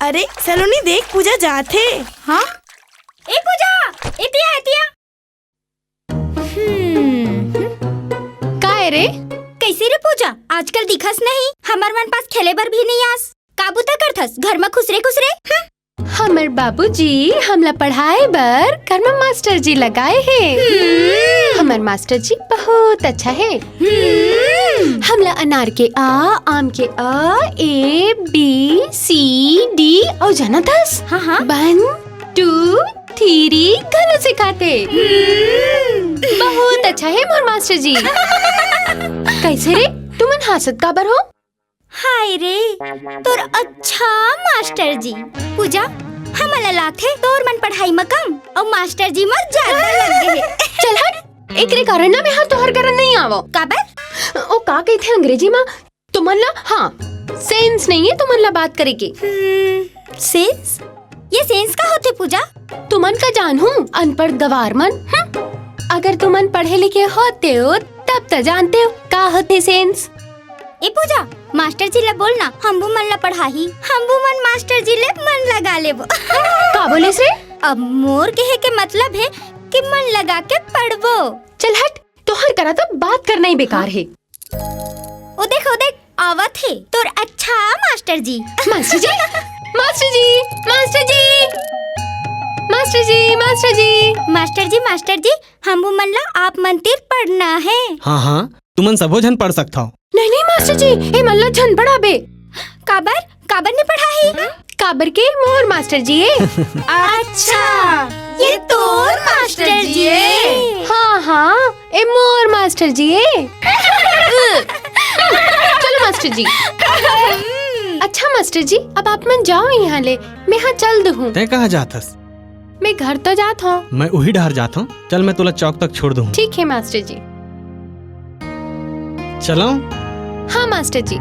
अरे सलोनी देख पूजा जात है। हाँ ए पूजा इतिया इतिया। का है रे? कैसी रे पूजा आजकल दिखस नहीं, हमार मन पास खेले बर भी नहीं आस। काबूता करथस घर में खुसरे खुसरे। हमर बाबूजी हमला पढ़ाए बर घर में मास्टर जी लगाए हैं। हमर मास्टर जी बहुत अच्छा है। हमला अनार के आ, आम के अ, ए बी सी डी और जाना दस। हाँ हाँ 1 2 3 गलो सिखाते। बहुत अच्छा है मोर मास्टर जी। कैसे रे तुमन हासत काबर हो? हाय रे तोर अच्छा मास्टर जी। पूजा हमला लाथे तोर मन पढ़ाई में कम और मास्टर जी में ज्यादा लग गए। चल हट, एकरे कारण ना मैं तोहर कारण नहीं आवो। काबर? ओ का कहते अंग्रेजी में तुमन ला हाँ सेंस नहीं है तुमन ला बात करे के। सेंस? ये सेंस का होते पूजा? तुमन का जान हूँ अनपढ़ गवार मन। अगर तुमन पढ़े लिखे होते हो तब तो जानते हो का होते सेंस। ए पूजा मास्टर जी ला बोलना हमबू मन ला पढ़ाही, हमबू मन मास्टर जी ले मन लगा लेबो। का बोले से? अब मोर कहे के मतलब है कि मन लगा के पढ़बो। चल हट, तोहर करा तो बात करना ही बेकार है। ओ देख आवत है तोर अच्छा मास्टर जी। मास्टर जी मास्टर जी मास्टर जी मास्टर जी मास्टर जी मास्टर जी हमबू मन ला आप मंतिर पढ़ना है। हाँ तुमन सबो जन पढ़ सकता हो। नहीं मास्टर जी ए मल्ला झन पढ़ाबे। काबर ने पढ़ाही? काबर के मोर मास्टर जी है। अच्छा ये तोर मास्टर जी है। हाँ ए मोर मास्टर जी है। चलो मास्टर जी। अच्छा मास्टर जी अब आप मन जाओ यहाँ ले, मैं यहाँ चल दूँ। तै कहाँ जाथस? मैं घर तो जात हूँ। मैं वही डहर जाता हूँ। चल मैं तुला चौक तक छोड़ दूँ। ठीक है मास्टर जी। चलो। हाँ मास्टर जी।